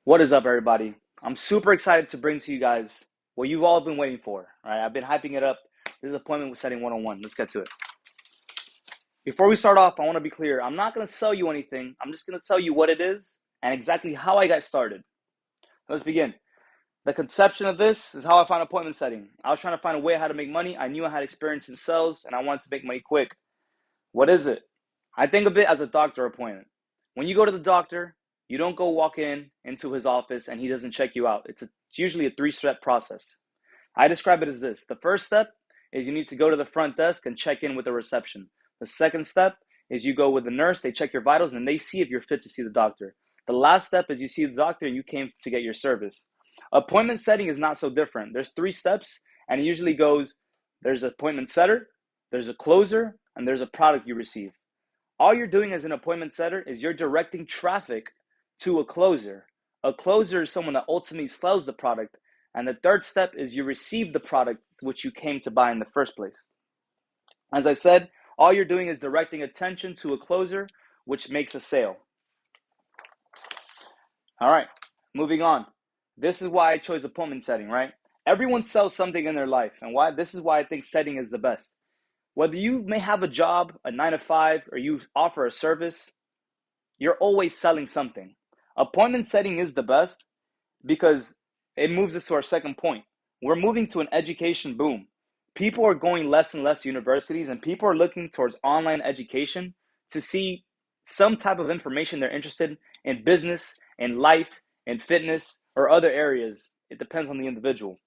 What is up, everybody? I'm super excited to bring to you guys what you've all been waiting for. All right, I've been hyping it up. This is appointment setting 101. Let's get to it. Before we start off, I want to be clear. I'm not going to sell you anything. I'm just going to tell you what it is and exactly how I got started. Let's begin. The conception of this is how I found appointment setting. I was trying to find a way how to make money. I knew I had experience in sales and I wanted to make money quick. What is it? I think of it as a doctor appointment. When you go to the doctor, you don't go walk into his office and he doesn't check you out. It's usually a 3-step process. I describe it as this. The first step is you need to go to the front desk and check in with the reception. The second step is you go with the nurse, they check your vitals, and they see if you're fit to see the doctor. The last step is you see the doctor and you came to get your service. Appointment setting is not so different. There's 3 steps, and it usually goes, there's an appointment setter, there's a closer, and there's a product you receive. All you're doing as an appointment setter is you're directing traffic to a closer. A closer is someone that ultimately sells the product. And the third step is you receive the product which you came to buy in the first place. As I said, all you're doing is directing attention to a closer, which makes a sale. All right, moving on. This is why I chose appointment setting, right? Everyone sells something in their life. And this is why I think setting is the best. Whether you may have a job, a 9 to 5, or you offer a service, you're always selling something. Appointment setting is the best because it moves us to our second point. We're moving to an education boom. People are going less and less universities, and people are looking towards online education to see some type of information they're interested in business, in life, in fitness, or other areas. It depends on the individual.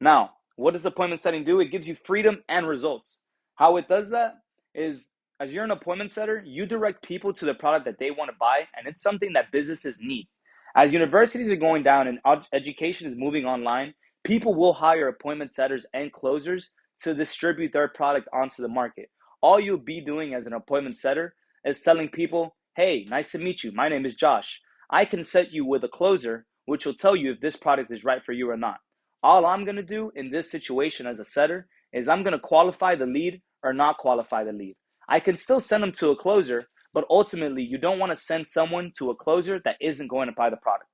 Now, what does appointment setting do? It gives you freedom and results. How it does that is, as you're an appointment setter, you direct people to the product that they want to buy, and it's something that businesses need. As universities are going down and education is moving online, people will hire appointment setters and closers to distribute their product onto the market. All you'll be doing as an appointment setter is telling people, hey, nice to meet you. My name is Josh. I can set you with a closer, which will tell you if this product is right for you or not. All I'm going to do in this situation as a setter is I'm going to qualify the lead or not qualify the lead. I can still send them to a closer, but ultimately you don't want to send someone to a closer that isn't going to buy the product.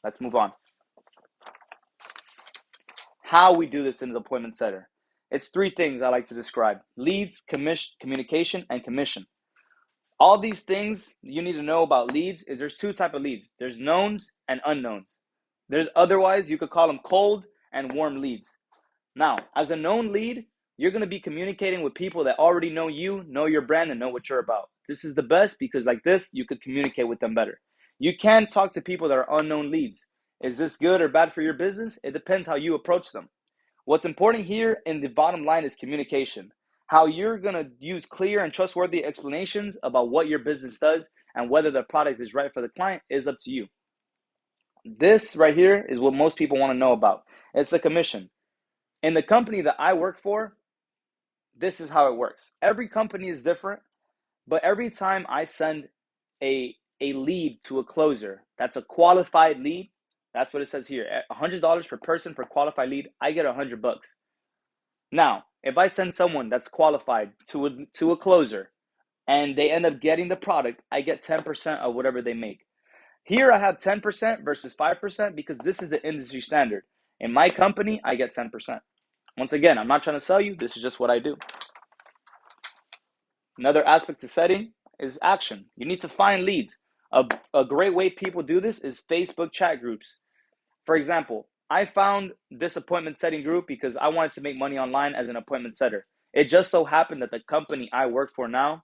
Let's move on. How we do this in the appointment setter. It's 3 things I like to describe: leads, communication, and commission. All these things you need to know about leads is there's 2 types of leads. There's knowns and unknowns. There's otherwise you could call them cold and warm leads. Now, as a known lead, you're going to be communicating with people that already know you, know your brand, and know what you're about. This is the best because like this, you could communicate with them better. You can talk to people that are unknown leads. Is this good or bad for your business? It depends how you approach them. What's important here in the bottom line is communication. How you're going to use clear and trustworthy explanations about what your business does and whether the product is right for the client is up to you. This right here is what most people want to know about. It's the commission. In the company that I work for, this is how it works. Every company is different, but every time I send a lead to a closer, that's a qualified lead. That's what it says here. $100 per person per qualified lead, I get $100. Now, if I send someone that's qualified to a closer and they end up getting the product, I get 10% of whatever they make. Here I have 10% versus 5% because this is the industry standard. In my company, I get 10%. Once again, I'm not trying to sell you. This is just what I do. Another aspect to setting is action. You need to find leads. A great way people do this is Facebook chat groups. For example, I found this appointment setting group because I wanted to make money online as an appointment setter. It just so happened that the company I work for now,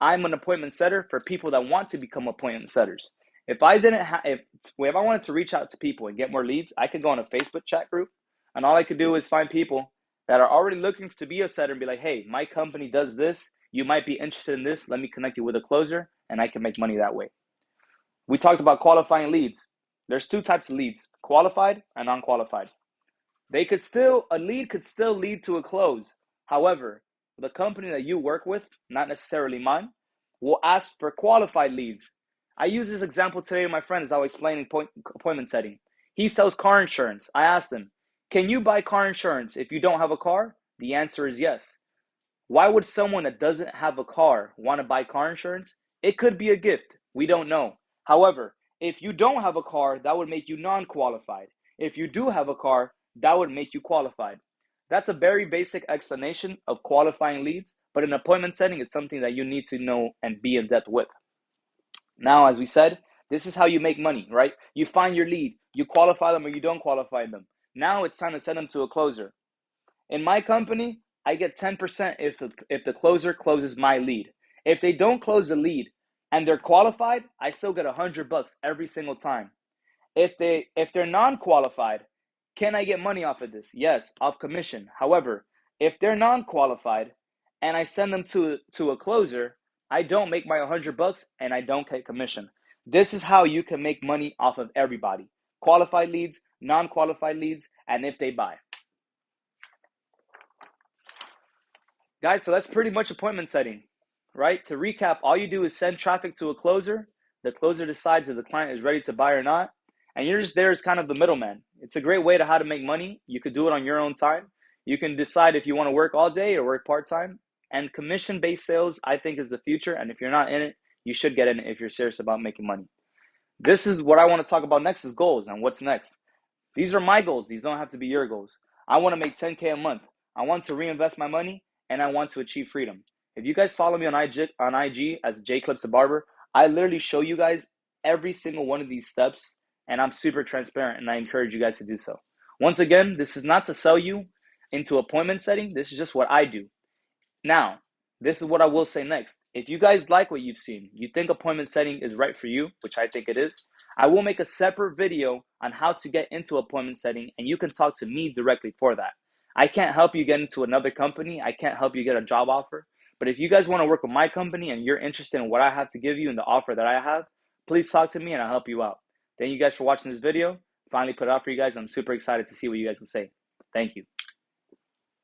I'm an appointment setter for people that want to become appointment setters. If I wanted to reach out to people and get more leads, I could go on a Facebook chat group, and all I could do is find people that are already looking to be a setter and be like, hey, my company does this. You might be interested in this. Let me connect you with a closer, and I can make money that way. We talked about qualifying leads. There's 2 types of leads, qualified and unqualified. A lead could still lead to a close. However, the company that you work with, not necessarily mine, will ask for qualified leads. I use this example today with my friend as I was explaining appointment setting. He sells car insurance. I asked him, can you buy car insurance if you don't have a car? The answer is yes. Why would someone that doesn't have a car want to buy car insurance? It could be a gift. We don't know. However, If you don't have a car, that would make you non-qualified. If you do have a car, that would make you qualified. That's a very basic explanation of qualifying leads, but in appointment setting, it's something that you need to know and be in depth with. Now, as we said, this is how you make money, right? You find your lead, you qualify them or you don't qualify them. Now it's time to send them to a closer. In my company, I get 10% if the closer closes my lead. If they don't close the lead and they're qualified, I still get $100 every single time. If they're non-qualified, can I get money off of this? Yes, off commission. However, if they're non-qualified and I send them to a closer, I don't make my $100 and I don't get commission. This is how you can make money off of everybody. Qualified leads, non-qualified leads, and if they buy. Guys, so that's pretty much appointment setting, right? To recap, all you do is send traffic to a closer. The closer decides if the client is ready to buy or not. And you're just there as kind of the middleman. It's a great way to how to make money. You could do it on your own time. You can decide if you want to work all day or work part-time. And commission-based sales, I think, is the future. And if you're not in it, you should get in it if you're serious about making money. This is what I want to talk about next is goals and what's next. These are my goals. These don't have to be your goals. I want to make 10K a month. I want to reinvest my money and I want to achieve freedom. If you guys follow me on IG as Jclip the Barber, I literally show you guys every single one of these steps and I'm super transparent and I encourage you guys to do so. Once again, this is not to sell you into appointment setting. This is just what I do. Now, this is what I will say next. If you guys like what you've seen, you think appointment setting is right for you, which I think it is, I will make a separate video on how to get into appointment setting and you can talk to me directly for that. I can't help you get into another company. I can't help you get a job offer. But if you guys want to work with my company and you're interested in what I have to give you and the offer that I have, please talk to me and I'll help you out. Thank you guys for watching this video. Finally put it out for you guys. I'm super excited to see what you guys will say. Thank you.